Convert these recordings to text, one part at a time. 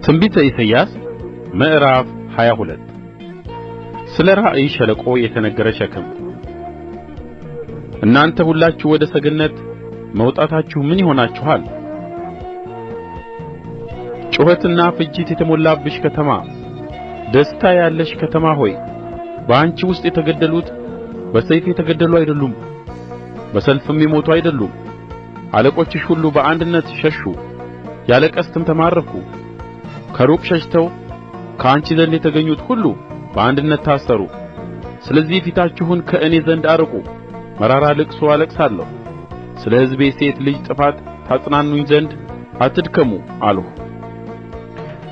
ትንቢተ ኢሳይያስ ምዕራፍ 22 ስለ ራእይ ሸለቆ የተነገረ ሸክም። እናንተ ሁላችሁ ወደ ሰገነት መውጣታችሁ ምን ይሆናችኋል? ጩኸትና ፍጅት የተሞላብሽ ከተማ፣ ደስታ ያለሽ ከተማ ሆይ፣ በአንቺ ውስጥ የተገደሉት በሰይፍ የተገደሉ አይደሉም፣ በሰልፍም የሞቱ አይደሉም። አለቆችሽ ሁሉ በአንድነት ሸሹ፣ ያለ ቀስትም ተማረኩ። ከሩቅ ሸሽተው ከአንቺ ዘንድ የተገኙት ሁሉ በአንድነት ታሰሩ። ስለዚህ ፊታችሁን ከእኔ ዘንድ አርቁ፣ መራራ ልቅሶ አለቅሳለሁ። ስለ ሕዝቤ ሴት ልጅ ጥፋት ታጽናኑኝ ዘንድ አትድከሙ አልሁ።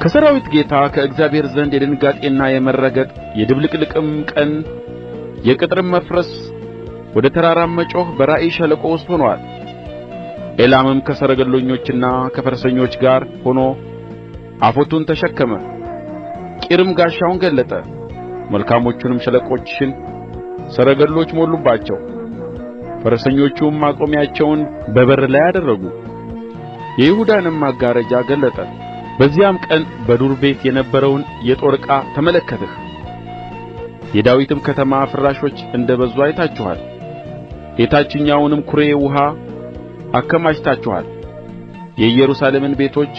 ከሠራዊት ጌታ ከእግዚአብሔር ዘንድ የድንጋጤና የመረገጥ የድብልቅልቅም ቀን የቅጥርም መፍረስ ወደ ተራራም መጮኽ በራእይ ሸለቆ ውስጥ ሆኖአል። ኤላምም ከሰረገለኞችና ከፈረሰኞች ጋር ሆኖ አፎቱን ተሸከመ። ቂርም ጋሻውን ገለጠ። መልካሞቹንም ሸለቆችሽን ሰረገሎች ሞሉባቸው። ፈረሰኞቹም ማቆሚያቸውን በበር ላይ አደረጉ። የይሁዳንም መጋረጃ ገለጠ። በዚያም ቀን በዱር ቤት የነበረውን የጦር ዕቃ ተመለከትህ። የዳዊትም ከተማ ፍራሾች እንደ በዙ አይታችኋል። የታችኛውንም ኵሬ ውኃ አከማችታችኋል። የኢየሩሳሌምን ቤቶች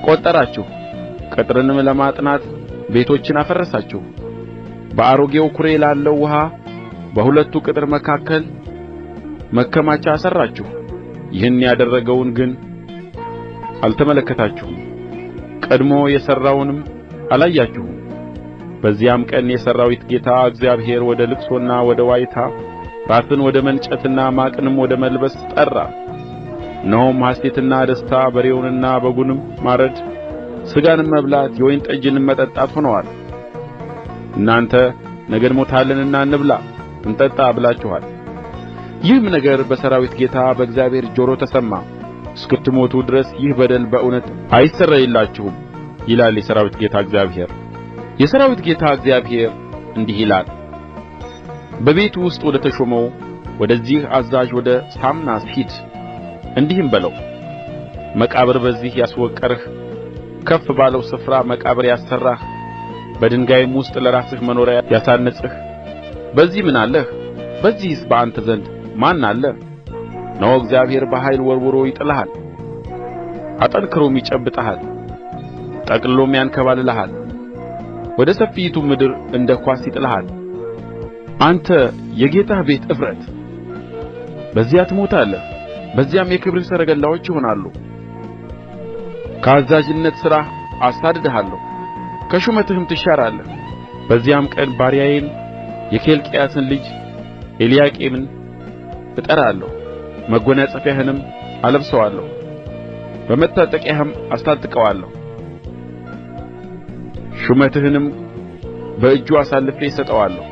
ቈጠራችሁ፣ ቅጥርንም ለማጥናት ቤቶችን አፈረሳችሁ። በአሮጌው ኵሬ ላለው ውኃ በሁለቱ ቅጥር መካከል መከማቻ ሠራችሁ። ይህን ያደረገውን ግን አልተመለከታችሁም፣ ቀድሞ የሠራውንም አላያችሁም። በዚያም ቀን የሠራዊት ጌታ እግዚአብሔር ወደ ልቅሶና ወደ ዋይታ፣ ራስን ወደ መንጨትና ማቅንም ወደ መልበስ ጠራ። እነሆም ሐሤትና ደስታ፣ በሬውንና በጉንም ማረድ፣ ሥጋንም መብላት፣ የወይን ጠጅንም መጠጣት ሆነዋል። እናንተ ነገ እንሞታለንና እንብላ እንጠጣ ብላችኋል። ይህም ነገር በሠራዊት ጌታ በእግዚአብሔር ጆሮ ተሰማ። እስክትሞቱ ድረስ ይህ በደል በእውነት አይሰረይላችሁም ይላል የሠራዊት ጌታ እግዚአብሔር። የሠራዊት ጌታ እግዚአብሔር እንዲህ ይላል፣ በቤቱ ውስጥ ወደ ተሾመው ወደዚህ አዛዥ ወደ ሳምናስ ሂድ፣ እንዲህም በለው፣ መቃብር በዚህ ያስወቀርህ፣ ከፍ ባለው ስፍራ መቃብር ያሠራህ፣ በድንጋይም ውስጥ ለራስህ መኖሪያ ያሳነጽህ፣ በዚህ ምን አለህ? በዚህስ በአንተ ዘንድ ማን አለ? እነሆ እግዚአብሔር በኃይል ወርውሮ ይጥልሃል፣ አጠንክሮም ይጨብጥሃል፣ ጠቅልሎም ያንከባልልሃል፣ ወደ ሰፊይቱ ምድር እንደ ኳስ ይጥልሃል። አንተ የጌታህ ቤት እፍረት፣ በዚያ ትሞታለህ፣ በዚያም የክብርህ ሰረገላዎች ይሆናሉ። ከአዛዥነት ሥራህ አሳድድሃለሁ፣ ከሹመትህም ትሻራለህ። በዚያም ቀን ባሪያዬን የኬልቅያስን ልጅ ኤልያቄምን እጠራለሁ፣ መጐናጸፊያህንም አለብሰዋለሁ፣ በመታጠቂያህም አስታጥቀዋለሁ። ሹመትህንም በእጁ አሳልፌ እሰጠዋለሁ።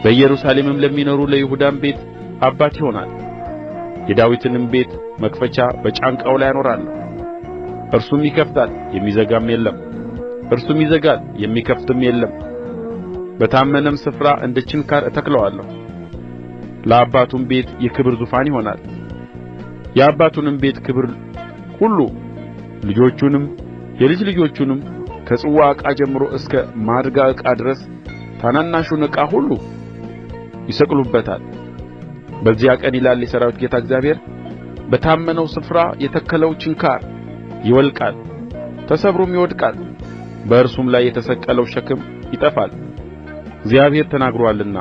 በኢየሩሳሌምም ለሚኖሩ ለይሁዳም ቤት አባት ይሆናል። የዳዊትንም ቤት መክፈቻ በጫንቃው ላይ አኖራለሁ። እርሱም ይከፍታል፣ የሚዘጋም የለም፤ እርሱም ይዘጋል፣ የሚከፍትም የለም። በታመነም ስፍራ እንደ ችንካር እተክለዋለሁ። ለአባቱም ቤት የክብር ዙፋን ይሆናል። የአባቱንም ቤት ክብር ሁሉ ልጆቹንም የልጅ ልጆቹንም ከጽዋ ዕቃ ጀምሮ እስከ ማድጋ ዕቃ ድረስ ታናናሹን ዕቃ ሁሉ ይሰቅሉበታል። በዚያ ቀን ይላል የሠራዊት ጌታ እግዚአብሔር፣ በታመነው ስፍራ የተከለው ችንካር ይወልቃል፣ ተሰብሮም ይወድቃል፣ በእርሱም ላይ የተሰቀለው ሸክም ይጠፋል። እግዚአብሔር ተናግሮአልና